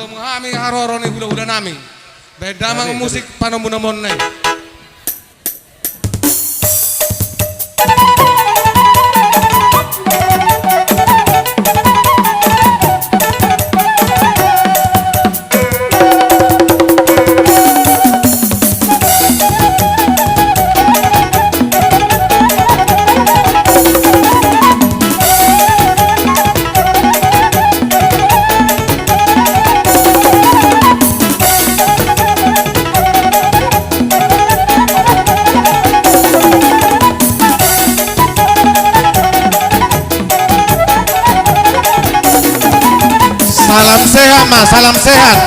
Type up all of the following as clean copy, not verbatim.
untuk menghami haroroni hula-hula nami. Beda mang musik panamun-namun nih. Salam sehat mas, salam sehat.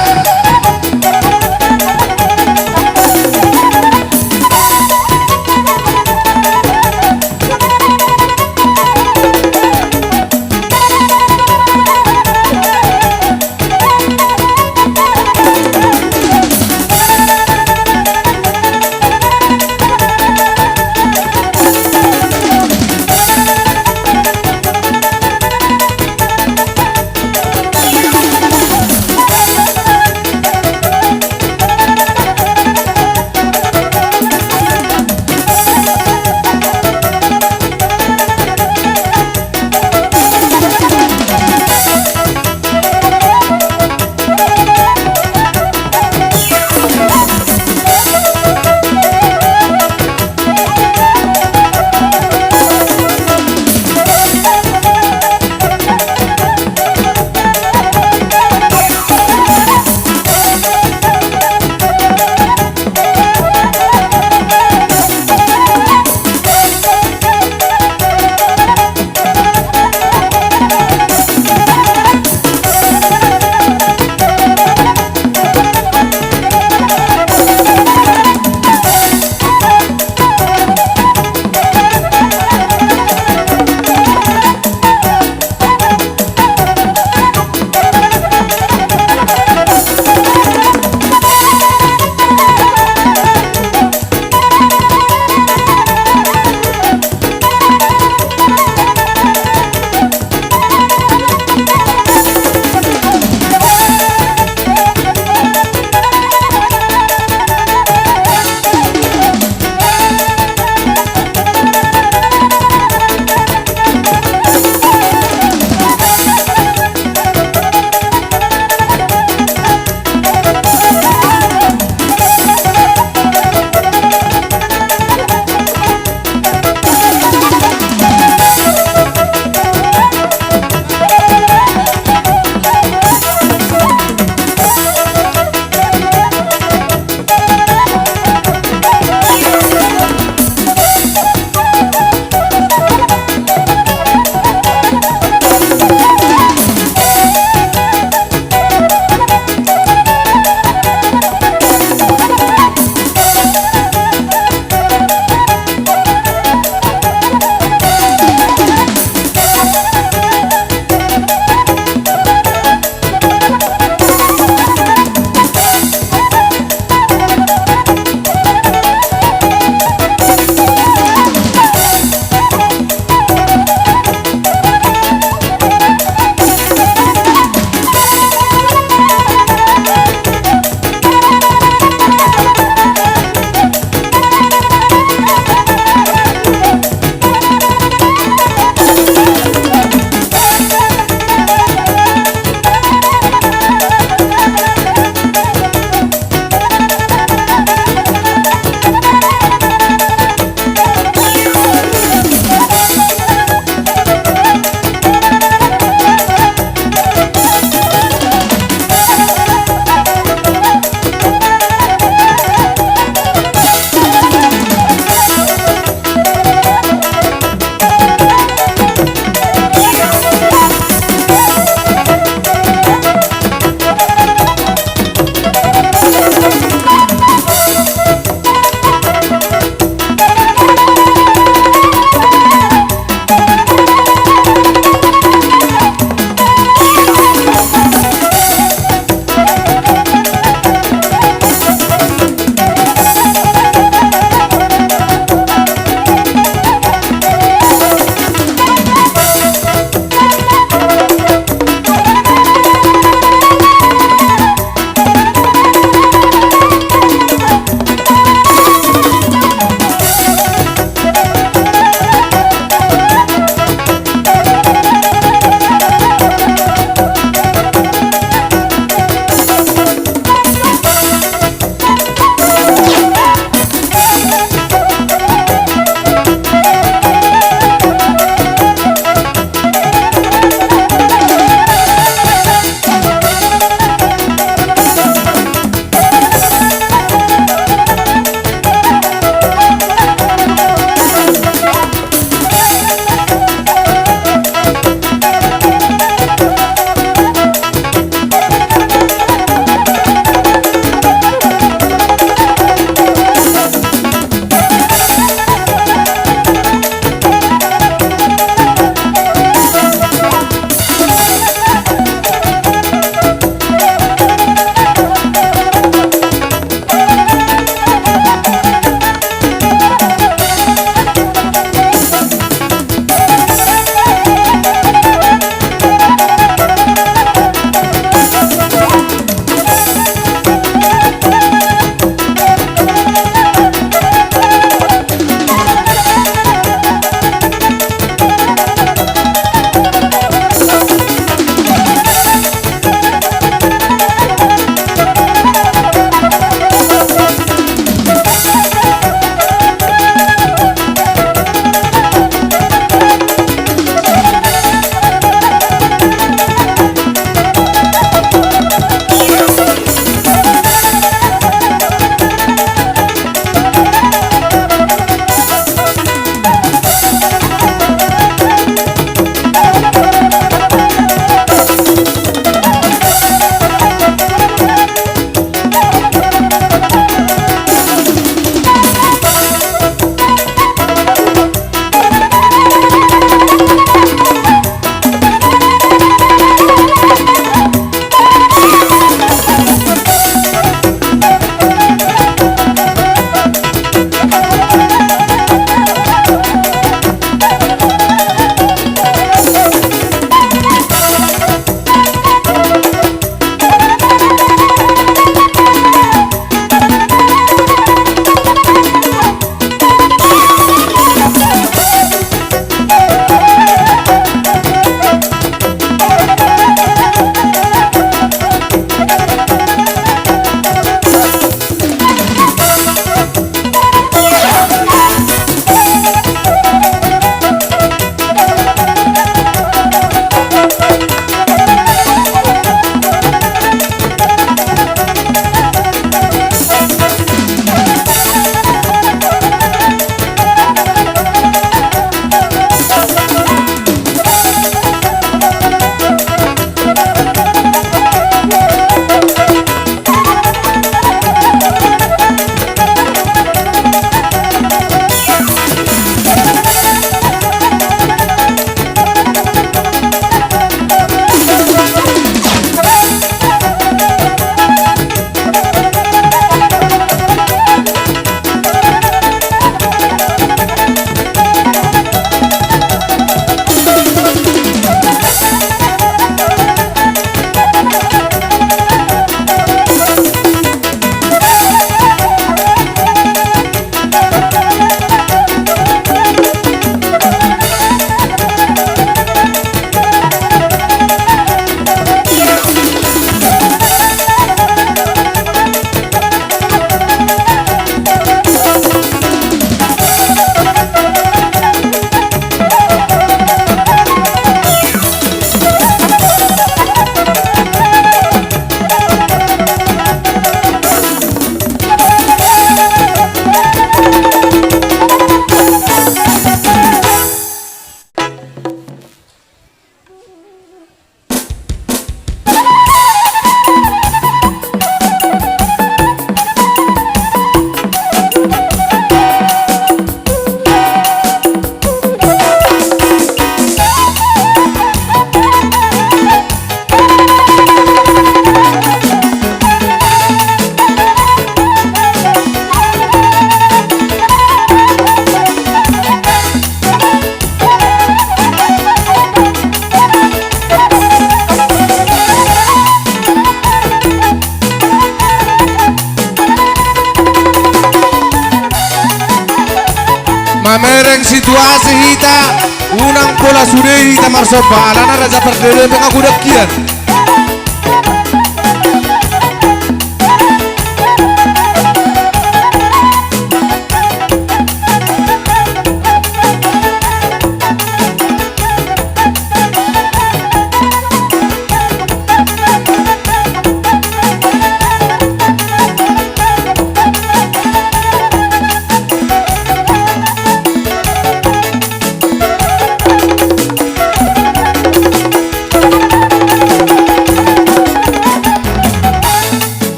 Mamereng situasi hita unang bola sudah hita marsoba alana raja perdede pengaku dekian.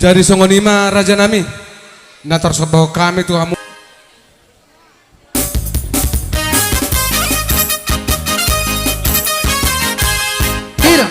Dari songonima raja nami. Natar sebawa kami tuh kamu. Ira.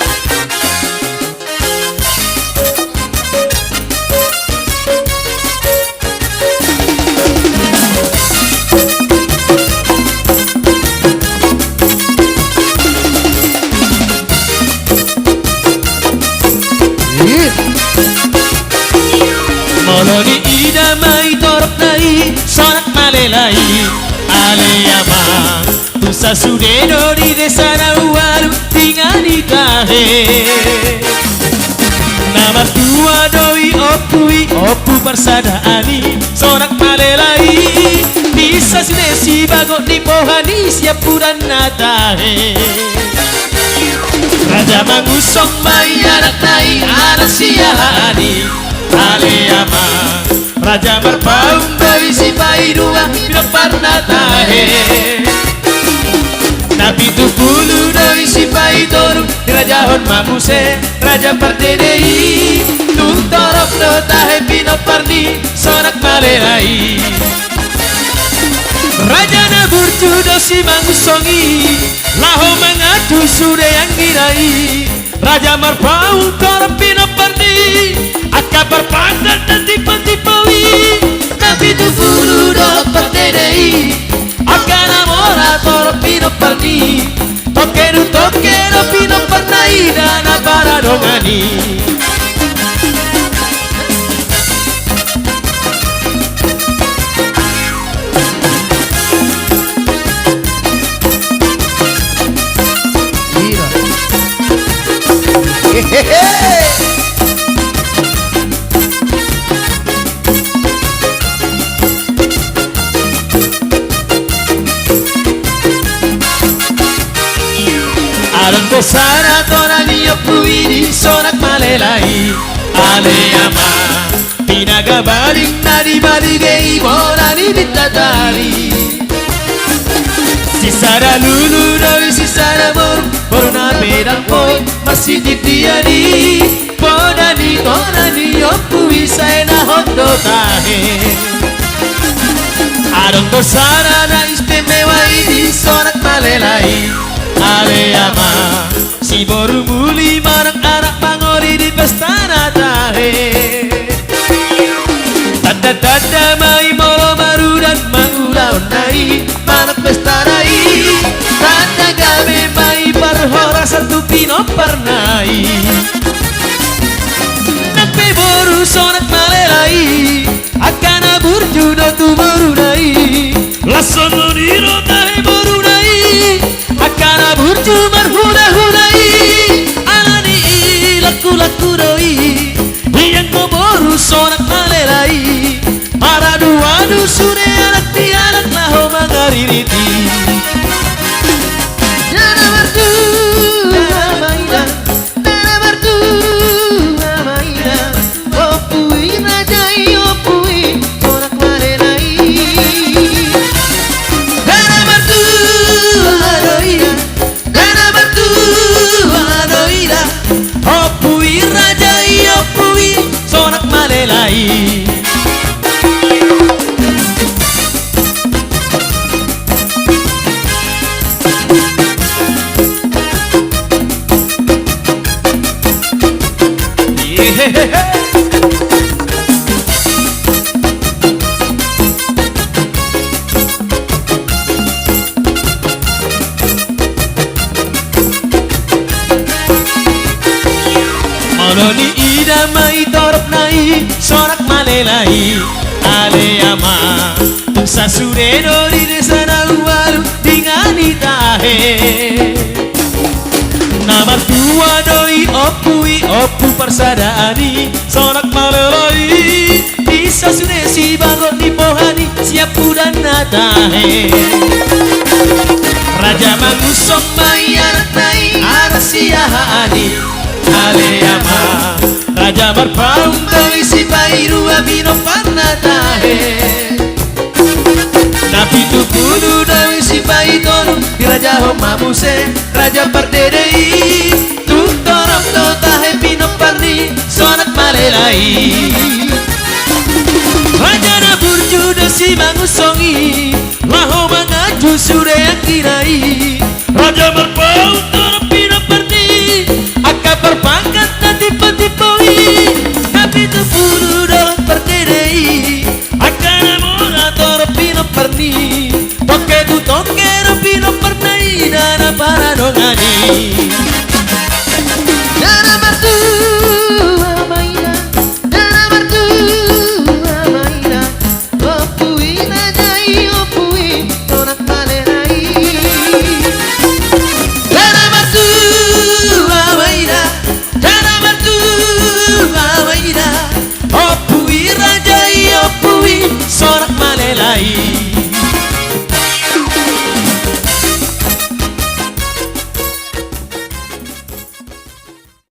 Moloni ida mai torok nai sorak malelai aleyama tusa sudeno di desa waru tingani kahe nama tua doi opu persada ani sorak malelai bisa sinesi bagot di pohani siap puran natahe Raja mangusong mai anak nai anak siahani aleyama Raja marpaung doi si pai dua tidak pernah tahe Nabi tupulu doi si pai toru di Raja hon mamuse Raja pardedei tung torok do tahe pino parni sorak malelai Raja naburtu do si mangusongi laho mengadu sude yang dirai Raja marpaung torok pino parni akabar pandang dan tipe-tipewi Nabi tufuru dok perdedei akan amorator pino perni tokeru pino pernai dan abara dongani Aron besara torani puidi sorak malelai aleyama pinaga baling nadi baligei borani bitatari sisara lulu doi sisara borna pedang poi masih dipiani podani torani opui saena hondo tahe Aron besara na istimewa ini sorak malelai aleyama si boru muli marang anak pangori di pesta natahe tanda mai molo baru dan mangula onai manak pesta rai tanda gabe mai parhora satu pino pernai nape boru sonak malelai akan burjudo tu boru nai lasono niro tahe boru nai akana burju marhuna-hunai alani laku doi yang ngoboru sorak malelai para dua sune anak di anak laho mangaririti dana mertu amaina opui rajai opui sorak malelai dana mertu opui rajai opui sorak malelai Moloni ida mai torok nai sorak malelai aleyama tusa sureno di desa waru dingani tahe nama tua doi opu persada ani sorak malelai bisa sunesi bagot di pohani siap udan natahe Raja mangusong mai anak nai arsiahani aleyama Raja marpaung doi si pairu abino panatahe Nabi tukudu doi si paitonu di Raja homamuse Raja pardedei tuk torok do tahe pino parni sonak malelai Wajana burjuda si mangusongi Laho mangaju sudah yang kirai Raja